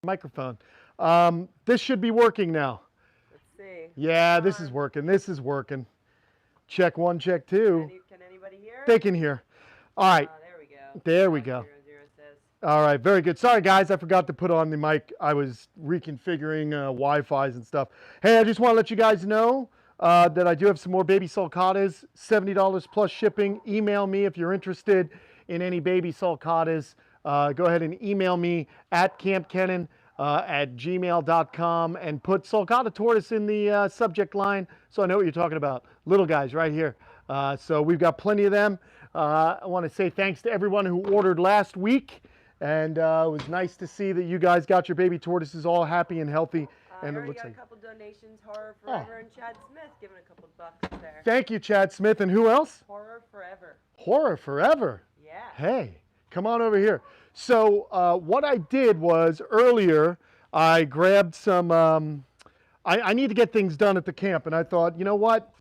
microphone. This should be working now. Let's see. Yeah, this is working. This is working. Check 1, check 2. Can anybody hear? They can hear. All right. There we go. There we go. 0 says. All right, very good. Sorry, guys, I forgot to put on the mic. I was reconfiguring Wi-Fi's and stuff. Hey, I just want to let you guys know that I do have some more baby sulcatas, $70 plus shipping. Email me if you're interested in any baby sulcatas. Go ahead and email me at Kamp Kenan at gmail.com and put sulcata tortoise in the subject line so I know what you're talking about. Little guys right here. So we've got plenty of them. I want to say thanks to everyone who ordered last week. And it was nice to see that you guys got your baby tortoises all happy and healthy. And I it already looks got like a couple donations. Horror Forever and Chad Smith giving a couple bucks there. Thank you, Chad Smith. And who else? Horror Forever. Horror Forever. Yeah. Hey, come on over here. So what I did was earlier, I grabbed some, I need to get things done at the camp. And I thought, you know what?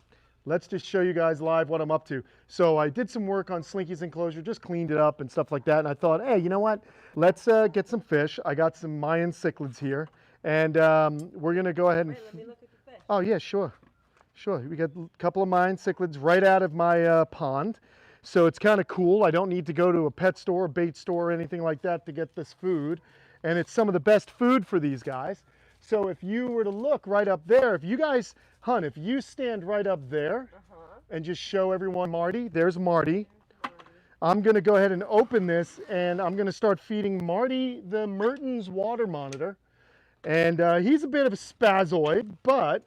Let's just show you guys live what I'm up to. So I did some work on Slinky's enclosure, just cleaned it up and stuff like that. And I thought, hey, you know what? Let's get some fish. I got some Mayan cichlids here. And we're going to go ahead and... Wait, let me look at the fish. Oh, yeah, sure. Sure. We got a couple of Mayan cichlids right out of my pond. So it's kind of cool. I don't need to go to a pet store, bait store, or anything like that to get this food. And it's some of the best food for these guys. So if you were to look right up there, if you guys, Hun, if you stand right up there and just show everyone Marty, there's Marty. I'm going to go ahead and open this and I'm going to start feeding Marty the Mertens water monitor. And he's a bit of a spazoid, but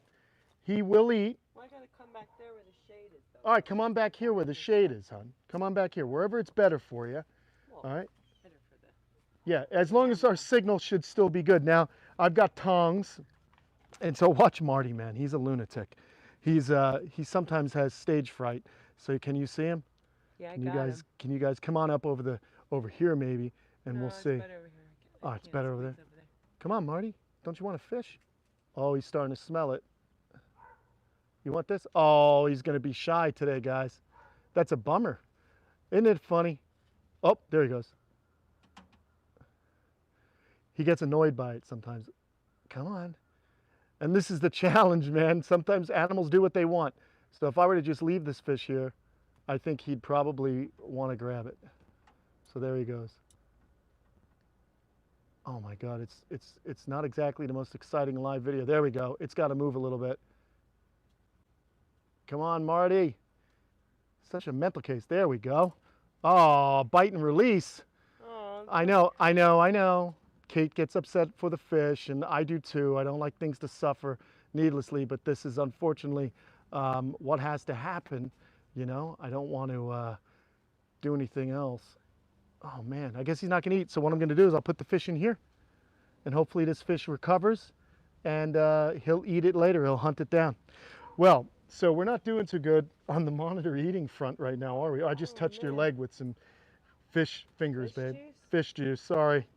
he will eat. Well, I got to come back there where the shade is, though. All right, come on back here where the shade is, Hun. Come on back here, wherever it's better for you. Well, all right? Better for the... Yeah, as long as our signal should still be good. Now, I've got tongs, and so watch Marty, man. He's a lunatic. He sometimes has stage fright. So can you see him? Yeah, Can you guys come on up over here maybe, and no, we'll it's see. better over here. Oh, it's better over there. Come on, Marty. Don't you want to fish? Oh, he's starting to smell it. You want this? Oh, he's going to be shy today, guys. That's a bummer. Isn't it funny? Oh, there he goes. He gets annoyed by it sometimes. Come on. And this is the challenge, man. Sometimes animals do what they want. So if I were to just leave this fish here, I think he'd probably want to grab it. So there he goes. Oh my God, it's not exactly the most exciting live video. There we go. It's got to move a little bit. Come on, Marty. Such a mental case. There we go. Oh, bite and release. Oh, I know. Kate gets upset for the fish, and I do too. I don't like things to suffer needlessly, but this is unfortunately what has to happen. You know, I don't want to do anything else. Oh man, I guess he's not going to eat. So what I'm going to do is I'll put the fish in here, and hopefully this fish recovers, and he'll eat it later. He'll hunt it down. Well, so we're not doing too good on the monitor eating front right now, are we? I just touched your leg with some fish fingers, babe. Juice? Fish juice, sorry.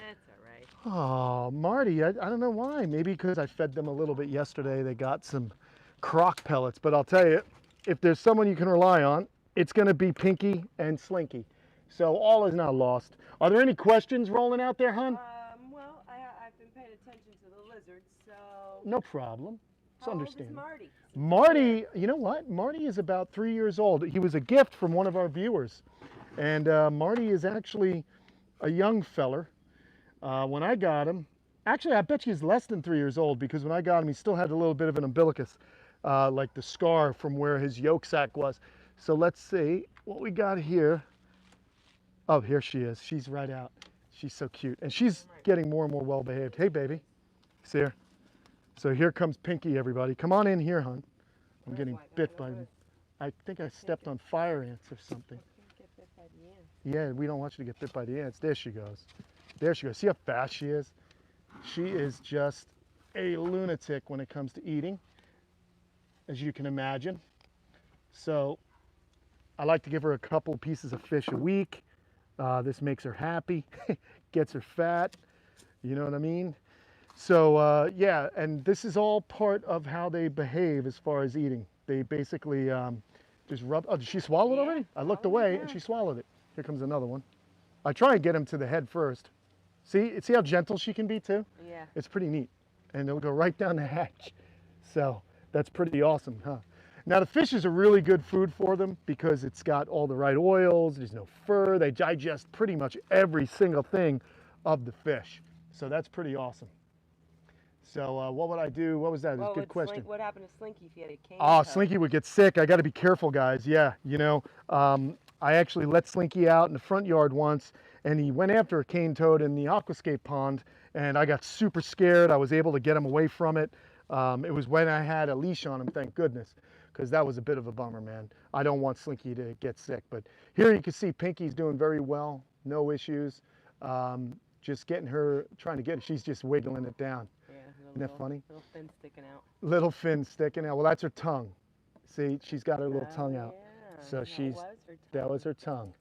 that's all right. Oh, Marty, I don't know why. Maybe because I fed them a little bit yesterday. They got some croc pellets. But I'll tell you, if there's someone you can rely on, it's going to be Pinky and Slinky. So all is not lost. Are there any questions rolling out there, hon? Well, I've been paying attention to the lizards, so... No problem. It's How old is understandable. Marty? Marty, you know what? Marty is about 3 years old. He was a gift from one of our viewers. And Marty is actually a young feller. When I got him, actually I bet he's less than 3 years old, because when I got him he still had a little bit of an umbilicus, like the scar from where his yolk sac was. So let's see what we got here. Oh, here she is. She's right out. She's so cute. And she's getting more and more well behaved. Hey baby, see her? So here comes Pinky, everybody. Come on in here, hon. I'm getting bit by, I think I stepped on fire ants or something. Get bit by the ant. Yeah, we don't want you to get bit by the ants. There she goes. There she goes. See how fast she is? She is just a lunatic when it comes to eating, as you can imagine. So I like to give her a couple pieces of fish a week. This makes her happy, gets her fat, you know what I mean? So yeah, and this is all part of how they behave as far as eating. They basically just rub, oh, did she swallow it already? I looked away and she swallowed it. Here comes another one. I try and get him to the head first. See how gentle she can be too? Yeah. It's pretty neat. And it'll go right down the hatch. So that's pretty awesome, huh? Now the fish is a really good food for them because it's got all the right oils, there's no fur, they digest pretty much every single thing of the fish. So that's pretty awesome. So what would I do? What was that? That's a good question. What happened to Slinky if he had a cane Oh, toe? Slinky would get sick. I got to be careful, guys. Yeah, you know, I actually let Slinky out in the front yard once, and he went after a cane toad in the aquascape pond, and I got super scared. I was able to get him away from it. It was when I had a leash on him, thank goodness, because that was a bit of a bummer, man. I don't want Slinky to get sick. But here you can see Pinky's doing very well, no issues. Just getting her, trying to get her. She's just wiggling it down. Yeah, Isn't that funny? Little fin sticking out. Little fin sticking out. Well, that's her tongue. See, she's got her little tongue out. Yeah. So that was her tongue.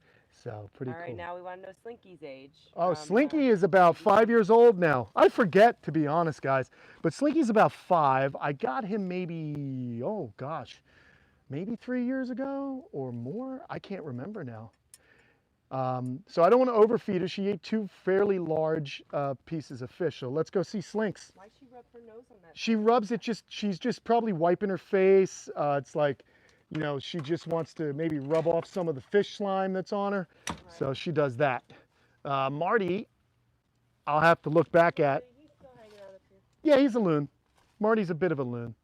So pretty All right, cool. now we want to know Slinky's age. Oh, Slinky is about 5 years old now. I forget, to be honest, guys. But Slinky's about 5. I got him maybe, oh gosh, maybe 3 years ago or more. I can't remember now. So I don't want to overfeed her. She ate 2 fairly large pieces of fish. So let's go see Slinks. Why'd she rub her nose on that? She rubs it she's just probably wiping her face. It's like, you know, she just wants to maybe rub off some of the fish slime that's on her. Right. So she does that. Marty, I'll have to look back at. He's still hanging out up here. Yeah, he's a loon. Marty's a bit of a loon.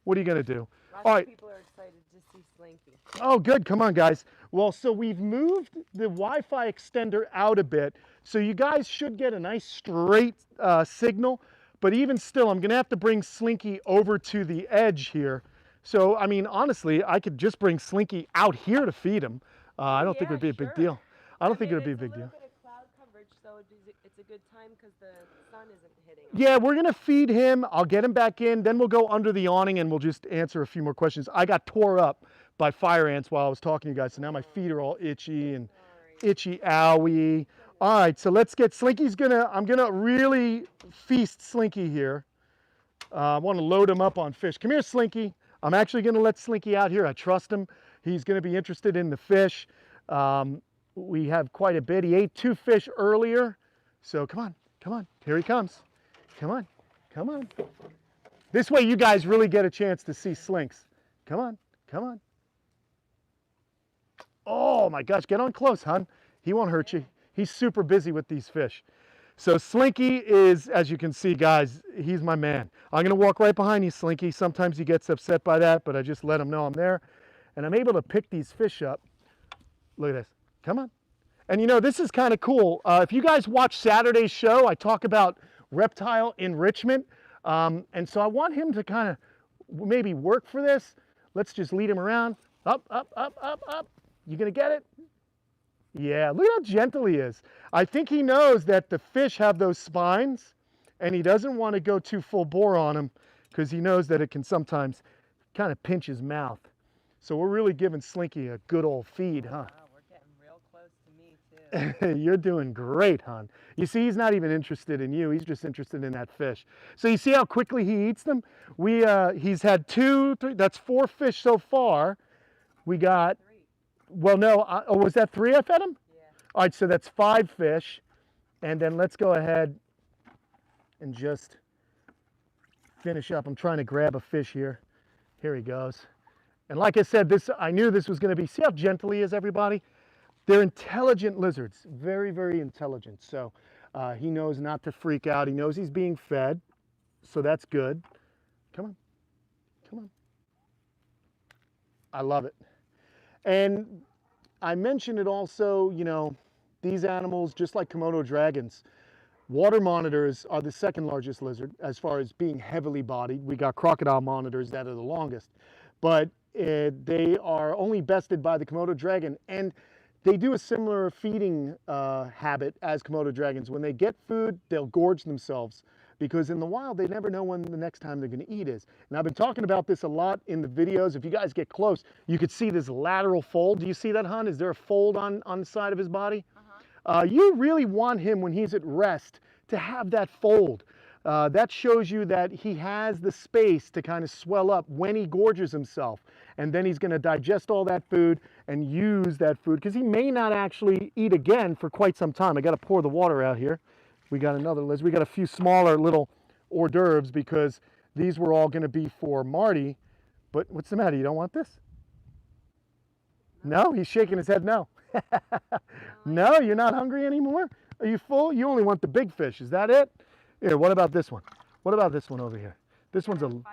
What are you going to do? Lots All of right. people are excited to see Slinky. Oh, good. Come on, guys. Well, so we've moved the Wi-Fi extender out a bit. So you guys should get a nice straight signal. But even still, I'm going to have to bring Slinky over to the edge here. So, I mean, honestly, I could just bring Slinky out here to feed him. I don't think it would be a big deal. I don't think it would be a big deal. It's a little bit of cloud coverage, so it's a good time because the sun isn't hitting him. Yeah, we're going to feed him. I'll get him back in. Then we'll go under the awning and we'll just answer a few more questions. I got tore up by fire ants while I was talking to you guys. So now my feet are all itchy and itchy owie. All right, so let's get Slinky's I'm gonna really feast Slinky here. I want to load him up on fish. Come here, Slinky. I'm actually gonna let Slinky out here. I trust him. He's gonna be interested in the fish. We have quite a bit. He ate 2 fish earlier. So come on, here he comes. Come on. This way you guys really get a chance to see Slinks. Come on. Oh my gosh, get on close, hon. He won't hurt you. He's super busy with these fish. So Slinky is, as you can see, guys, he's my man. I'm going to walk right behind you, Slinky. Sometimes he gets upset by that, but I just let him know I'm there. And I'm able to pick these fish up. Look at this. Come on. And you know, this is kind of cool. If you guys watch Saturday's show, I talk about reptile enrichment. And so I want him to kind of maybe work for this. Let's just lead him around. Up. You going to get it? Yeah, look how gentle he is. I think he knows that the fish have those spines and he doesn't want to go too full bore on them because he knows that it can sometimes kind of pinch his mouth. So we're really giving Slinky a good old feed, huh? Wow, we're getting real close to me too. You're doing great, hon. You see, he's not even interested in you. He's just interested in that fish. So you see how quickly he eats them? He's had 2, 3, that's 4 fish so far. We got... 3. Well, no, was that 3 I fed him? Yeah. All right, so that's 5 fish. And then let's go ahead and just finish up. I'm trying to grab a fish here. Here he goes. And like I said, I knew this was going to be, see how gentle he is, everybody? They're intelligent lizards, very, very intelligent. So he knows not to freak out. He knows he's being fed, so that's good. Come on. I love it. And I mentioned it also, you know, these animals, just like Komodo dragons, water monitors are the 2nd largest lizard as far as being heavily bodied. We got crocodile monitors that are the longest, but they are only bested by the Komodo dragon, and they do a similar feeding habit as Komodo dragons. When they get food, they'll gorge themselves, because in the wild, they never know when the next time they're going to eat is. And I've been talking about this a lot in the videos. If you guys get close, you could see this lateral fold. Do you see that, hon? Is there a fold on the side of his body? You really want him, when he's at rest, to have that fold. That shows you that he has the space to kind of swell up when he gorges himself. And then he's going to digest all that food and use that food, because he may not actually eat again for quite some time. I got to pour the water out here. We got another lizard. We got a few smaller little hors d'oeuvres because these were all going to be for Marty. But what's the matter? You don't want this? No, he's shaking his head no. No, you're not hungry anymore? Are you full? You only want the big fish. Is that it? Here, what about this one? What about this one over here? This one's a... $5 donation.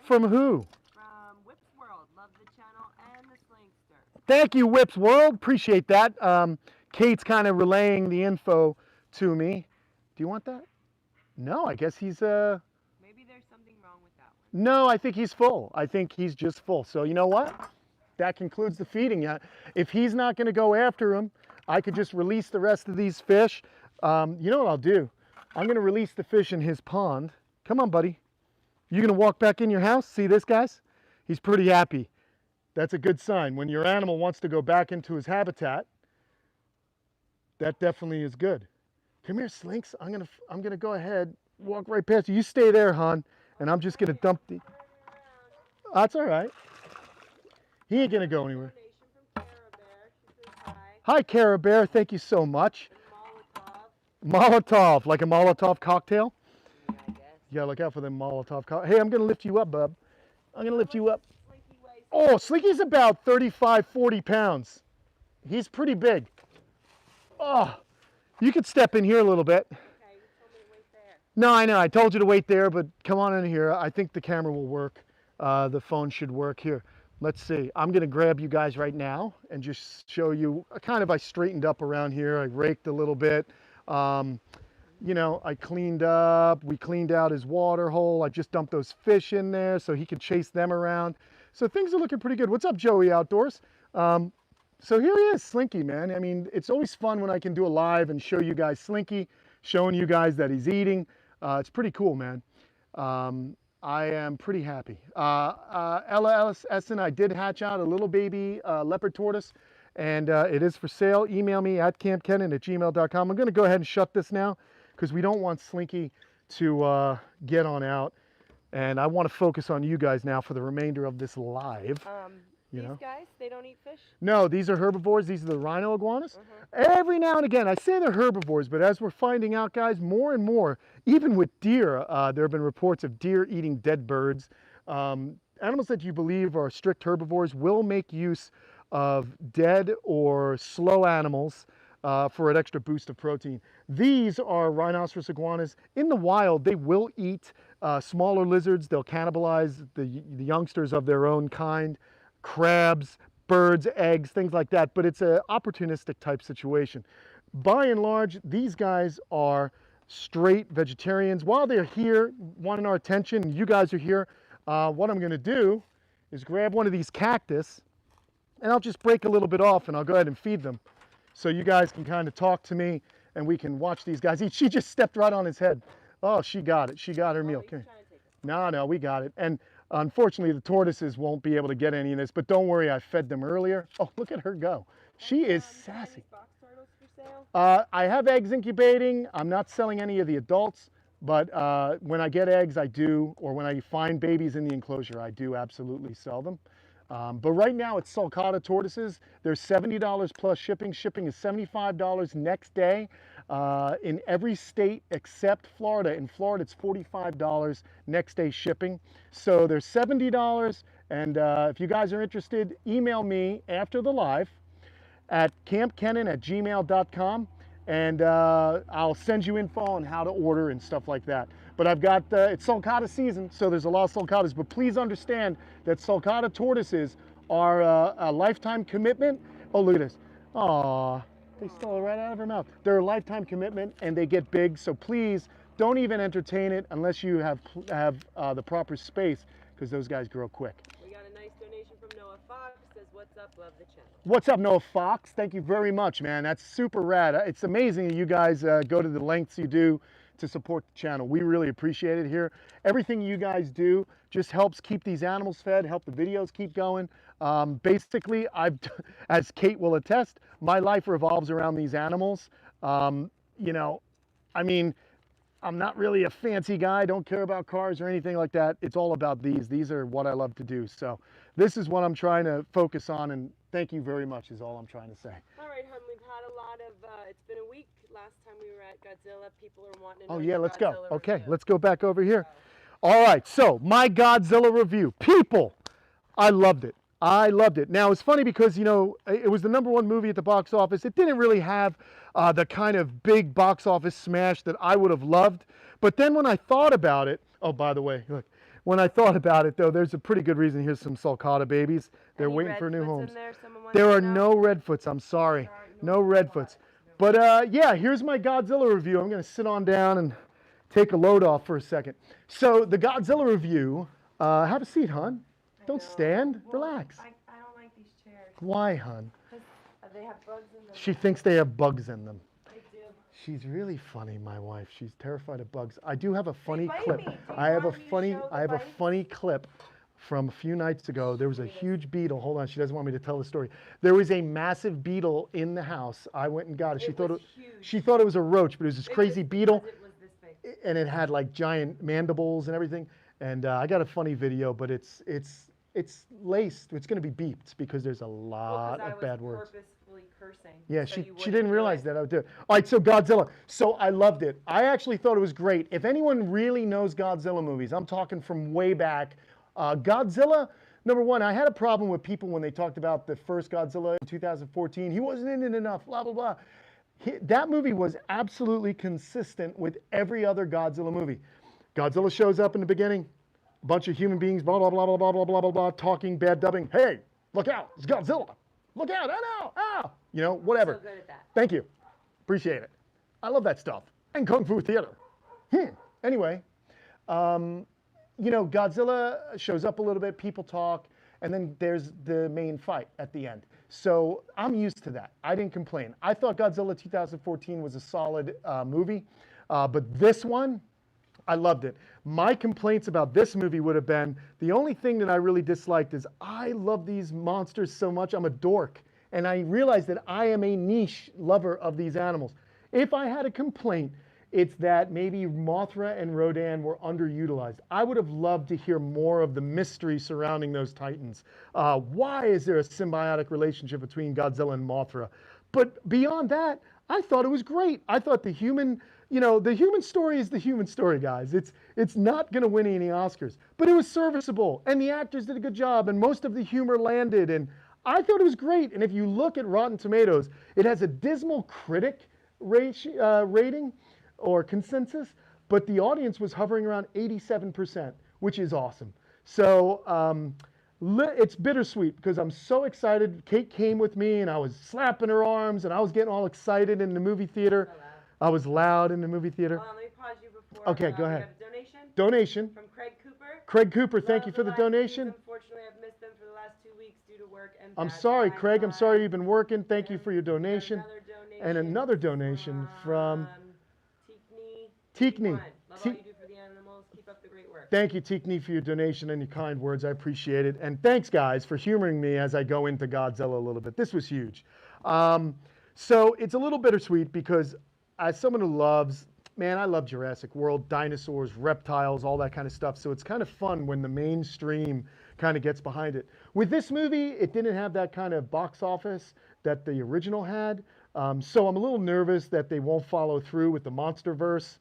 From who? From Whip's World. Love the channel and the Slingster. Thank you, Whip's World. Appreciate that. Kate's kind of relaying the info to me. Do you want that? No, I guess he's... Maybe there's something wrong with that one. No, I think he's full. I think he's just full. So you know what? That concludes the feeding. If he's not going to go after him, I could just release the rest of these fish. You know what I'll do? I'm going to release the fish in his pond. Come on, buddy. You going to walk back in your house? See this, guys? He's pretty happy. That's a good sign. When your animal wants to go back into his habitat, that definitely is good. Come here, Slinks. I'm gonna go ahead, walk right past you. You stay there, hon, and I'm just going to dump the... That's all right. He ain't going to go anywhere. Hi, Cara Bear. Thank you so much. Molotov, like a Molotov cocktail? Yeah, I guess. Yeah, look out for them Molotov cocktails. Hey, I'm going to lift you up, bub. I'm going to lift you up. Oh, Slinky's about 35, 40 pounds. He's pretty big. Oh, you could step in here a little bit. Okay, you told me to wait there. No, I know. I told you to wait there, but come on in here. I think the camera will work. The phone should work here. Let's see. I'm going to grab you guys right now and just show you. I straightened up around here. I raked a little bit. You know, I cleaned up. We cleaned out his water hole. I just dumped those fish in there so he could chase them around. So things are looking pretty good. What's up, Joey Outdoors? So here he is, Slinky, man. I mean, it's always fun when I can do a live and show you guys Slinky, showing you guys that he's eating. It's pretty cool, man. I am pretty happy. Ella Essen, I did hatch out a little baby leopard tortoise, and it is for sale. Email me at kampkenan@gmail.com. I'm going to go ahead and shut this now because we don't want Slinky to get on out. And I want to focus on you guys now for the remainder of this live. These guys, they don't eat fish? No, these are herbivores. These are the rhino iguanas. Every now and again, I say they're herbivores, but as we're finding out, guys, more and more, even with deer, there have been reports of deer eating dead birds. Animals that you believe are strict herbivores will make use of dead or slow animals for an extra boost of protein. These are rhinoceros iguanas. In the wild, they will eat smaller lizards. They'll cannibalize the youngsters of their own kind. Crabs, birds, eggs, things like that, but it's an opportunistic type situation. By and large, these guys are straight vegetarians. While they're here, wanting our attention, you guys are here, what I'm gonna do is grab one of these cactus and I'll just break a little bit off and I'll go ahead and feed them. So you guys can kind of talk to me and we can watch these guys eat. She just stepped right on his head. Oh, she got it. She got her meal. No, we got it. And unfortunately, the tortoises won't be able to get any of this, but don't worry, I fed them earlier. Oh, look at her go. She is sassy. Box turtles for sale? I have eggs incubating. I'm not selling any of the adults, but when I get eggs, I do, or when I find babies in the enclosure, I do absolutely sell them. But right now, it's sulcata tortoises. They're $70 plus shipping. Shipping is $75 next day in every state except Florida. In Florida, it's $45 next day shipping. So they're $70. And if you guys are interested, email me after the live at kampkenan@gmail.com. And I'll send you info on how to order and stuff like that. But I've got, it's sulcata season, so there's a lot of sulcatas. But please understand that sulcata tortoises are a lifetime commitment. Oh, look at this. Aw, they stole it right out of her mouth. They're a lifetime commitment and they get big. So please don't even entertain it unless you have the proper space, because those guys grow quick. We got a nice donation from Noah Fox. Says, what's up, love the channel. What's up, Noah Fox? Thank you very much, man. That's super rad. It's amazing that you guys go to the lengths you do to support the channel. We really appreciate it here. Everything you guys do just helps keep these animals fed, help the videos keep going. Basically, as Kate will attest, my life revolves around these animals. You know, I mean, I'm not really a fancy guy, don't care about cars or anything like that. It's all about these. These are what I love to do. So this is what I'm trying to focus on, and Thank you very much is all I'm trying to say. All right, hon. We've had a lot of. It's been a week. Last time we were at Godzilla, people are wanting to know. Oh, yeah, your let's go. Godzilla Okay, review. let's go back over here. All right, so my Godzilla review. People, I loved it. I loved it. Now, it's funny because, you know, it was the #1 movie at the box office. It didn't really have the kind of big box office smash that I would have loved. But then when I thought about it, oh, by the way, look, when I thought about it, though, there's a pretty good reason. Here's some sulcata babies. They're Any waiting for new redfoots homes. in there? Someone wants There to are know? no redfoots. I'm sorry. No redfoots. But yeah, here's my Godzilla review. I'm going to sit on down and take a load off for a second. So the Godzilla review, have a seat, hon. Don't stand. Well, Relax. I don't like these chairs. Why, hon? 'Cause they have bugs in them. She thinks they have bugs in them. They do. She's really funny, my wife. She's terrified of bugs. I do have a funny bite clip. me. Do you I have a want me to funny show the I have a bites? funny clip from a few nights ago. There was a huge beetle. Hold on, she doesn't want me to tell the story. There was a massive beetle in the house. I went and got it. It was huge. She thought it was a roach, but it was this crazy It was beetle. because it was this big. And it had like giant mandibles and everything. And I got a funny video, but it's laced. It's going to be beeped because there's a lot Well, 'cause I of bad was words. purposefully cursing. Yeah, so she you didn't wouldn't do realize it. that I would do it. All right, so Godzilla. So I loved it. I actually thought it was great. If anyone really knows Godzilla movies, I'm talking from way back. Godzilla, #1, I had a problem with people when they talked about the first Godzilla in 2014. He wasn't in it enough, blah, blah, blah. That movie was absolutely consistent with every other Godzilla movie. Godzilla shows up in the beginning, a bunch of human beings, blah, blah, blah, blah, blah, blah, blah, blah, blah, talking, bad dubbing. Hey, look out, it's Godzilla. Look out, I know, ah. You know, whatever. So good at that. Thank you. Appreciate it. I love that stuff. And Kung Fu Theater. Anyway, you know, Godzilla shows up a little bit, people talk, and then there's the main fight at the end. So I'm used to that. I didn't complain. I thought Godzilla 2014 was a solid movie, but this one, I loved it. My complaints about this movie would have been, the only thing that I really disliked is I love these monsters so much. I'm a dork. And I realized that I am a niche lover of these animals. If I had a complaint, it's that maybe Mothra and Rodan were underutilized. I would have loved to hear more of the mystery surrounding those titans. Why is there a symbiotic relationship between Godzilla and Mothra? But beyond that, I thought it was great. I thought the human, you know, the human story is the human story, guys. It's not going to win any Oscars, but it was serviceable, and the actors did a good job, and most of the humor landed, and I thought it was great. And if you look at Rotten Tomatoes, it has a dismal critic rating or consensus, but the audience was hovering around 87%, which is awesome. So it's bittersweet because I'm so excited. Kate came with me and I was slapping her arms and I was getting all excited in the movie theater. So loud. I was loud in the movie theater. Hold on, let me pause you before. Okay, go we ahead. have a donation Donation. from Craig Cooper. Craig Cooper, thank Love you for the live feeds. donation. Unfortunately, I've missed them for the last 2 weeks due to work and I'm bad sorry, Wi-Fi. Craig. I'm sorry you've been working. Thank you And for your we got donation. And another donation from Tikni. Love all you do for the animals. Keep up the great work. Thank you, Tikni, for your donation and your kind words. I appreciate it. And thanks, guys, for humoring me as I go into Godzilla a little bit. This was huge. So it's a little bittersweet because as someone who loves, man, I love Jurassic World, dinosaurs, reptiles, all that kind of stuff. So it's kind of fun when the mainstream kind of gets behind it. With this movie, it didn't have that kind of box office that the original had. So I'm a little nervous that they won't follow through with the MonsterVerse.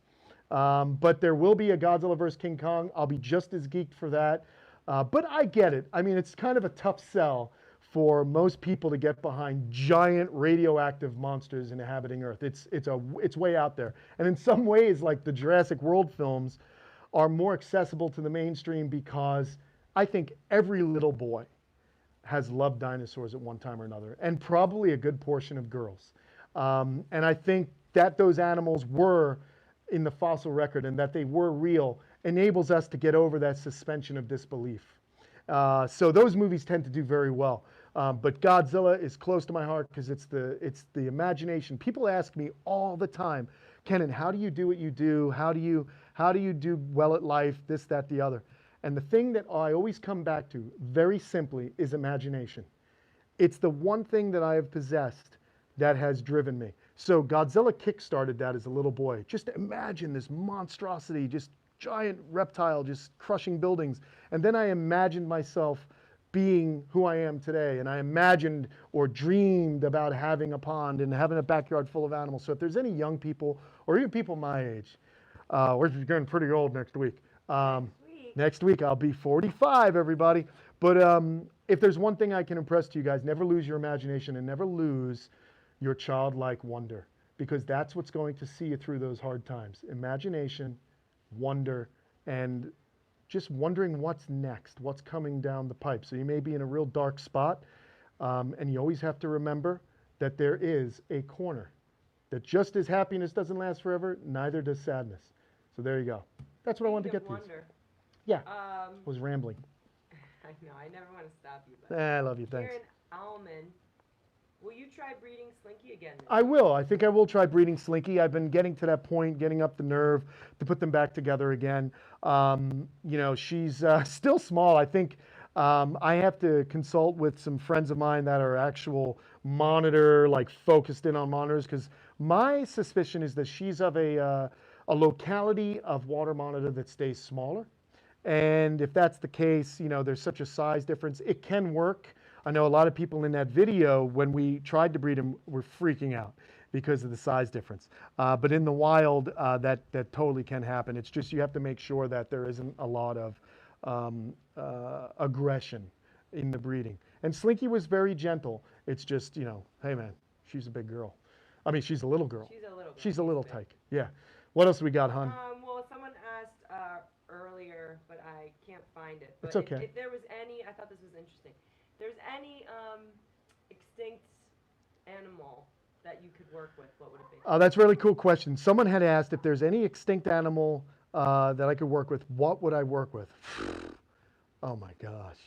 But there will be a Godzilla vs. King Kong. I'll be just as geeked for that. But I get it. I mean, it's kind of a tough sell for most people to get behind giant radioactive monsters inhabiting Earth. It's way out there. And in some ways, like the Jurassic World films are more accessible to the mainstream because I think every little boy has loved dinosaurs at one time or another, and probably a good portion of girls. And I think that those animals were in the fossil record and that they were real enables us to get over that suspension of disbelief. So those movies tend to do very well. But Godzilla is close to my heart because it's the imagination. People ask me all the time, Kenan, how do you do what you do? How do you do well at life? This, that, the other. And the thing that I always come back to, very simply, is imagination. It's the one thing that I have possessed that has driven me. So Godzilla kickstarted that as a little boy. Just imagine this monstrosity, just giant reptile, just crushing buildings. And then I imagined myself being who I am today. And I imagined or dreamed about having a pond and having a backyard full of animals. So if there's any young people or even people my age, we're getting pretty old next week. Sweet. Next week I'll be 45, everybody. But if there's one thing I can impress to you guys, never lose your imagination and never lose your childlike wonder, because that's what's going to see you through those hard times. Imagination, wonder, and just wondering what's next, what's coming down the pipe. So you may be in a real dark spot, and you always have to remember that there is a corner. That just as happiness doesn't last forever, neither does sadness. So there you go. That's what I wanted to get to. Wonder. Yeah, was rambling. I know, I never want to stop you, but I love you, thanks. Karen Alman, will you try breeding Slinky again? I will. I think I will try breeding Slinky. I've been getting to that point, getting up the nerve to put them back together again. You know, she's still small. I think I have to consult with some friends of mine that are actual monitor, like focused in on monitors, because my suspicion is that she's of a locality of water monitor that stays smaller. And if that's the case, you know, there's such a size difference. It can work. I know a lot of people in that video, when we tried to breed them, were freaking out because of the size difference. But in the wild, that totally can happen. It's just you have to make sure that there isn't a lot of aggression in the breeding. And Slinky was very gentle. It's just, you know, hey man, she's a big girl. I mean, she's a little girl. She's a little girl. She's a little tyke. Yeah. What else we got, hon? Well, someone asked earlier, but I can't find it. But It's okay. If there was any, I thought this was interesting. If there's any extinct animal that you could work with, what would it be? That's a really cool question. Someone had asked if there's any extinct animal that I could work with, what would I work with? Oh my gosh.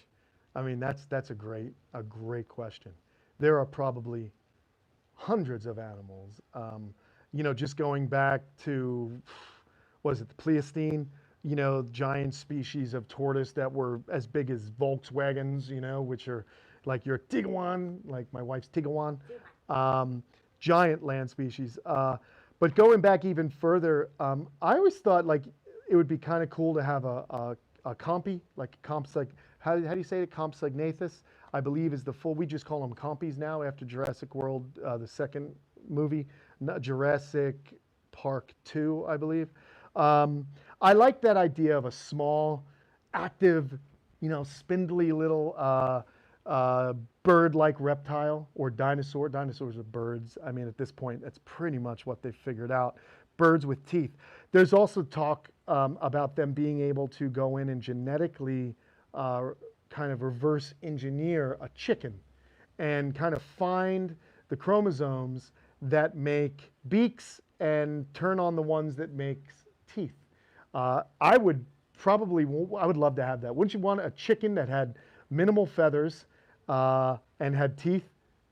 I mean, that's a great question. There are probably hundreds of animals. You know, just going back to, was it the Pleistocene? You know, giant species of tortoise that were as big as Volkswagens, you know, which are like your Tiguan, like my wife's Tiguan. Giant land species. But going back even further, I always thought like it would be kind of cool to have a compy, like comps, like, how do you say it? Compsognathus, I believe is the full, we just call them compies now after Jurassic World, the second movie, Jurassic Park 2, I believe. I like that idea of a small, active, you know, spindly little bird-like reptile or dinosaur. Dinosaurs are birds. I mean, at this point, that's pretty much what they've figured out. Birds with teeth. There's also talk about them being able to go in and genetically kind of reverse engineer a chicken and kind of find the chromosomes that make beaks and turn on the ones that make teeth. I would love to have that. Wouldn't you want a chicken that had minimal feathers and had teeth?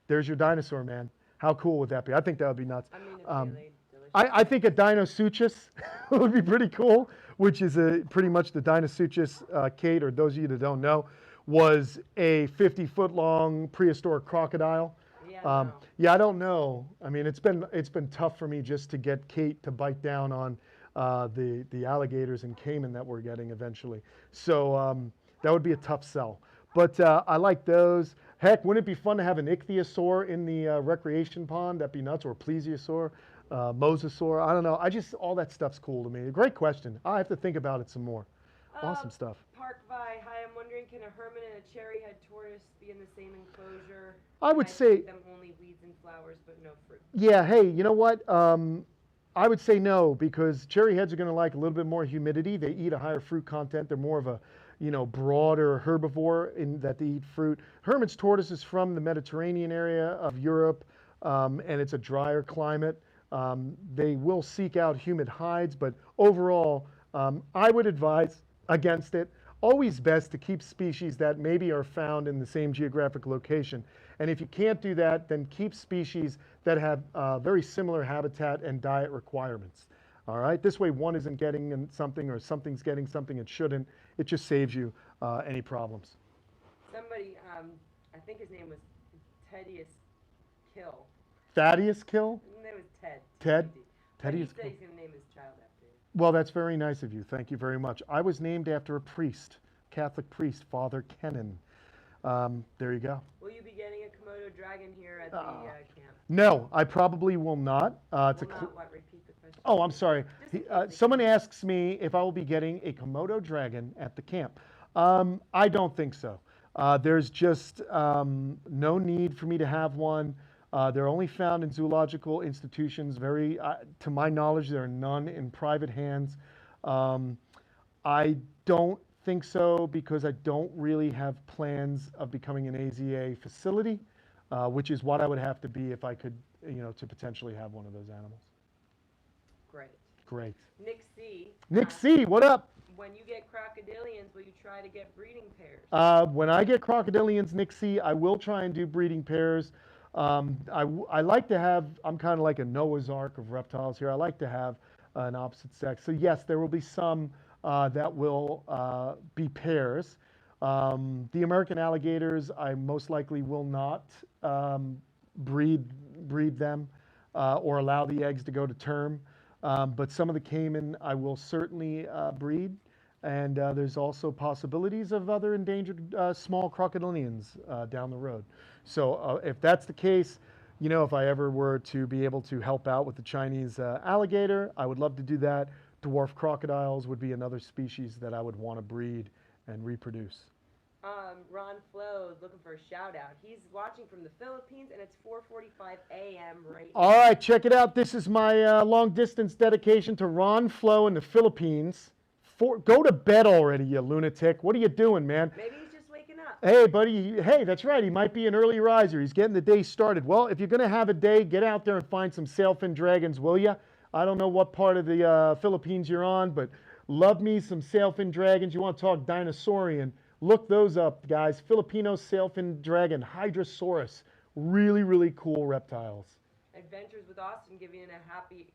There's your dinosaur, man. How cool would that be? I think that would be nuts. I mean, it's really delicious. I think a Dinosuchus would be pretty cool, which is pretty much the Dinosuchus, Kate, or those of you that don't know, was a 50-foot-long prehistoric crocodile. Yeah, no. Yeah, I don't know. I mean, it's been tough for me just to get Kate to bite down on the alligators in Cayman that we're getting eventually. So that would be a tough sell. But I like those. Heck, wouldn't it be fun to have an ichthyosaur in the recreation pond? That'd be nuts. Or a plesiosaur, mosasaur. I don't know. All that stuff's cool to me. Great question. I have to think about it some more. Awesome stuff. Park Vi, hi, I'm wondering, can a hermit and a cherry-head tortoise be in the same enclosure? I would Can say, feed them only weeds and flowers, but no fruit. yeah, hey, you know what? I would say no, because cherry heads are going to like a little bit more humidity. They eat a higher fruit content. They're more of a, you know, broader herbivore in that they eat fruit. Hermit's tortoise is from the Mediterranean area of Europe, and it's a drier climate. They will seek out humid hides, but overall, I would advise against it. Always best to keep species that maybe are found in the same geographic location. And if you can't do that, then keep species that have very similar habitat and diet requirements. All right, this way one isn't getting something or something's getting something it shouldn't. It just saves you any problems. Somebody, I think his name was Thaddeus Kill. Thaddeus Kill? His name was Ted. Ted? But he Thaddeus said Kill. he's going to name his child after you. Well, that's very nice of you. Thank you very much. I was named after a priest, Catholic priest, Father Kenan. There you go. Will you be getting a Komodo dragon here at the camp? No, I probably will not. It's Will a not what? Repeat the question. Oh, I'm sorry. Just in case they Someone can- asks me if I will be getting a Komodo dragon at the camp. I don't think so. There's just no need for me to have one. They're only found in zoological institutions. To my knowledge, there are none in private hands. I don't think so because I don't really have plans of becoming an AZA facility, which is what I would have to be if I could, to potentially have one of those animals. Great. Great. Nick C. Nick C, what up? When you get crocodilians, will you try to get breeding pairs? When I get crocodilians, Nick C, I will try and do breeding pairs. I like to have, I'm kind of like a Noah's Ark of reptiles here. I like to have an opposite sex. So yes, there will be some that will be pairs. The American alligators, I most likely will not breed them or allow the eggs to go to term. But some of the caiman I will certainly breed. And there's also possibilities of other endangered small crocodilians down the road. So if that's the case, if I ever were to be able to help out with the Chinese alligator, I would love to do that. Dwarf crocodiles would be another species that I would want to breed and reproduce. Ron Flo is looking for a shout out. He's watching from the Philippines and it's 4:45 a.m. right now. All right, check it out. This is my long distance dedication to Ron Flo in the Philippines. Go to bed already, you lunatic. What are you doing, man? Maybe he's just waking up. Hey, buddy. Hey, that's right. He might be an early riser. He's getting the day started. Well, if you're going to have a day, get out there and find some sailfin dragons, will you? I don't know what part of the Philippines you're on, but love me some sailfin dragons. You want to talk dinosaurian? Look those up, guys. Filipino sailfin dragon, Hydrosaurus. Really, really cool reptiles. Adventures with Austin giving you a happy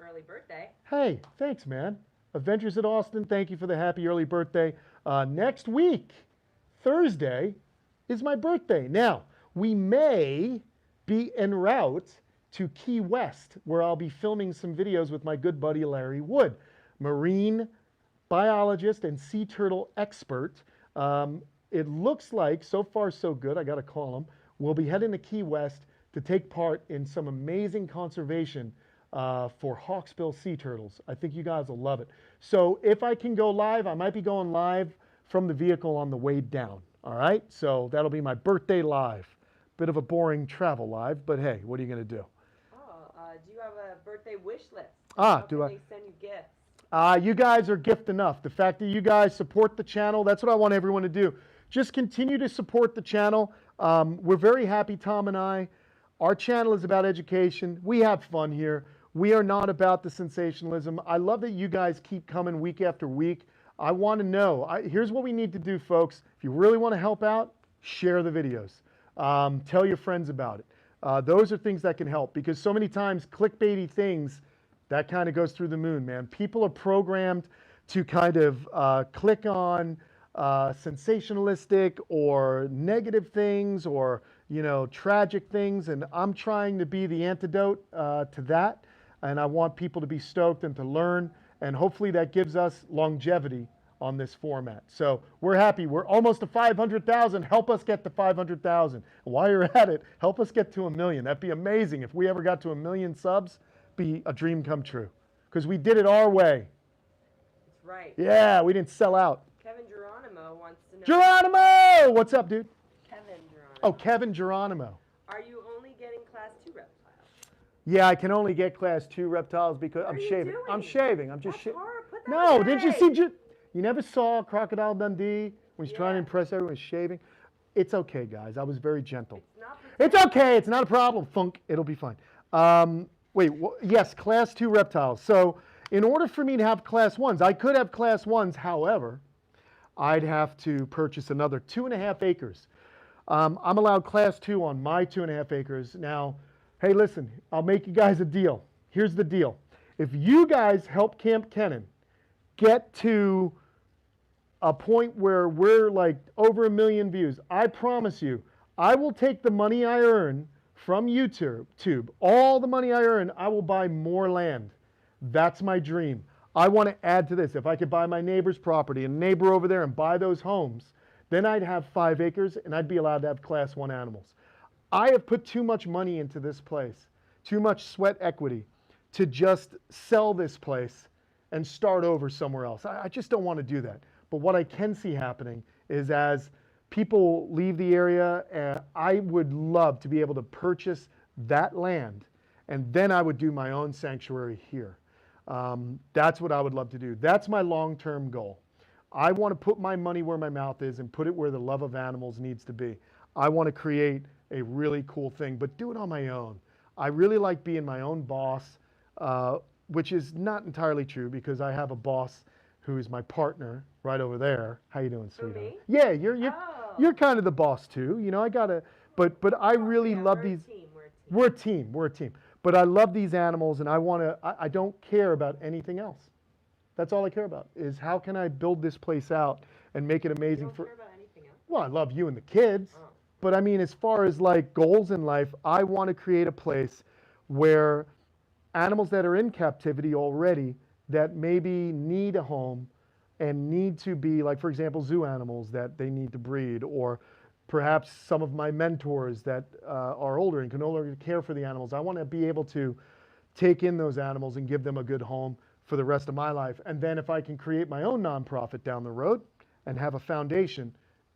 early birthday. Hey, thanks, man. Adventures at Austin, thank you for the happy early birthday. Next week, Thursday, is my birthday. Now, we may be en route to Key West, where I'll be filming some videos with my good buddy Larry Wood, marine biologist and sea turtle expert. It looks like, so far so good, I got to call him, we'll be heading to Key West to take part in some amazing conservation for hawksbill sea turtles. I think you guys will love it. So if I can go live, I might be going live from the vehicle on the way down. All right, so that'll be my birthday live. Bit of a boring travel live, but hey, what are you going to do? Do you have a birthday wish list? Do I? They send you gifts. You guys are gift enough. The fact that you guys support the channel, that's what I want everyone to do. Just continue to support the channel. We're very happy, Tom and I. Our channel is about education. We have fun here. We are not about the sensationalism. I love that you guys keep coming week after week. I want to know. Here's what we need to do, folks. If you really want to help out, share the videos. Tell your friends about it. Those are things that can help, because so many times clickbaity things, that kind of goes through the moon, man. People are programmed to kind of click on sensationalistic or negative things or, tragic things. And I'm trying to be the antidote to that. And I want people to be stoked and to learn. And hopefully that gives us longevity on this format. So we're happy. We're almost to 500,000. Help us get to 500,000. While you're at it, help us get to 1 million. That'd be amazing. If we ever got to 1 million subs, be a dream come true. Because we did it our way. That's right. Yeah, we didn't sell out. Kevin Geronimo wants to know. Geronimo! What's up, dude? Kevin Geronimo. Oh, Kevin Geronimo. Are you only getting class 2 reptiles? Yeah, I can only get class 2 reptiles because What I'm are you shaving. doing? I'm shaving. I'm just That's shaving. horrible. Put that No, away. didn't you see? You never saw Crocodile Dundee when he's trying to Yeah. impress everyone with shaving? It's okay, guys. I was very gentle. It's not It's okay. It's not a problem. Funk. It'll be fine. Yes, class 2 reptiles. So in order for me to have class 1s, I could have class 1s. However, I'd have to purchase another 2.5 acres. I'm allowed class 2 on my 2.5 acres. Now, hey, listen, I'll make you guys a deal. Here's the deal. If you guys help Kamp Kenan get to a point where we're like over 1 million views, I promise you, I will take the money I earn from YouTube, all the money I earn, I will buy more land. That's my dream. I want to add to this. If I could buy my neighbor's property and neighbor over there and buy those homes, Then I'd have 5 acres and I'd be allowed to have class 1 animals. I have put too much money into this place, too much sweat equity to just sell this place and start over somewhere else. I just don't want to do that. But what I can see happening is as people leave the area, I would love to be able to purchase that land, and then I would do my own sanctuary here. That's what I would love to do. That's my long-term goal. I want to put my money where my mouth is and put it where the love of animals needs to be. I want to create a really cool thing, but do it on my own. I really like being my own boss, which is not entirely true because I have a boss who is my partner right over there. How you doing, sweetheart? me? Yeah, you're kind of the boss too. You know, I gotta, but I really love these. We're a team. We're a team. But I love these animals, and I don't care about anything else. That's all I care about is how can I build this place out and make it amazing. You don't care about anything else? Well, I love you and the kids. Oh. But I mean, as far as like goals in life, I want to create a place where animals that are in captivity already that maybe need a home and need to be, like, for example, zoo animals that they need to breed, or perhaps some of my mentors that are older and can no longer care for the animals. I want to be able to take in those animals and give them a good home for the rest of my life. And then if I can create my own nonprofit down the road and have a foundation,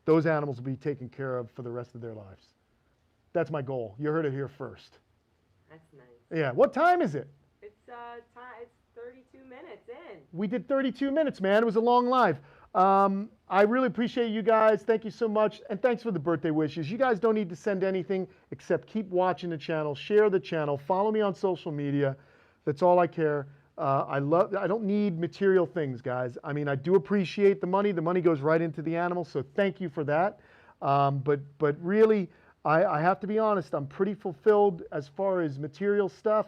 those animals will be taken care of for the rest of their lives. That's my goal. You heard it here first. That's nice. Yeah. What time is it? It's it's 32 minutes in. We did 32 minutes, man. It was a long live. I really appreciate you guys. Thank you so much. And thanks for the birthday wishes. You guys don't need to send anything except keep watching the channel, share the channel, follow me on social media. That's all I care. I don't need material things, guys. I mean, I do appreciate the money. The money goes right into the animals, so thank you for that. But really, I have to be honest, I'm pretty fulfilled as far as material stuff.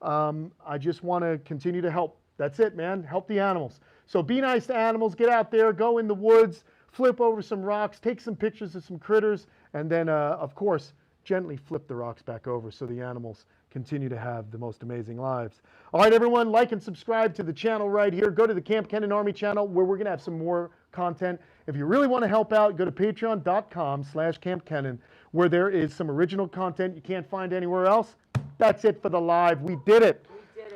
I just want to continue to help. That's it, man. Help the animals. So be nice to animals. Get out there, go in the woods, flip over some rocks, take some pictures of some critters, and then, of course, gently flip the rocks back over so the animals continue to have the most amazing lives. All right, everyone, like and subscribe to the channel right here. Go to the Kamp Kenan Army channel where we're going to have some more content. If you really want to help out, go to patreon.com/Kamp Kenan where there is some original content you can't find anywhere else. That's it for the live. We did it.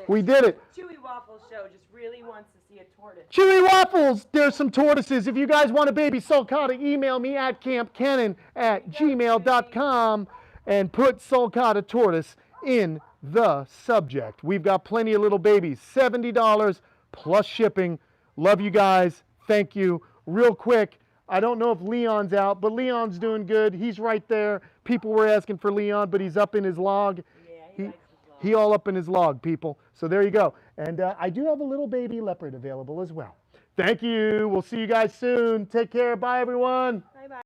We did it. Chewy Waffle Show just really wants to see a tortoise. Chewy Waffles, there's some tortoises. If you guys want a baby sulcata, email me at kampkenan@gmail.com and put sulcata tortoise in the subject. We've got plenty of little babies, $70 plus shipping. Love you guys. Thank you. Real quick, I don't know if Leon's out, but Leon's doing good. He's right there. People were asking for Leon, but he's up in his log. Yeah, likes his log. He all up in his log, people. So there you go. And I do have a little baby leopard available as well. Thank you. We'll see you guys soon. Take care. Bye, everyone. Bye-bye.